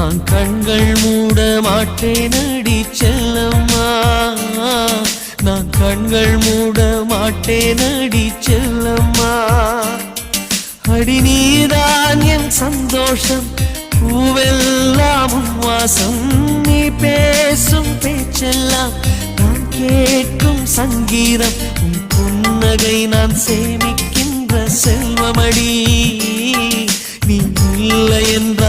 நான் கண்கள் மூட மாட்டேனடி செல்லம்மா, நான் கண்கள் மூட மாட்டேனடி செல்லம்மா. அடி நீதான் என் சந்தோஷம், பூவெல்லாம் உன் வாசம், நீ பேசும் பேச்செல்லாம் நான் கேட்கும் சங்கீதம், உன் புன்னகை நான் சேமிக்கின்ற செல்வமடி. நீ இல்லை என்றால்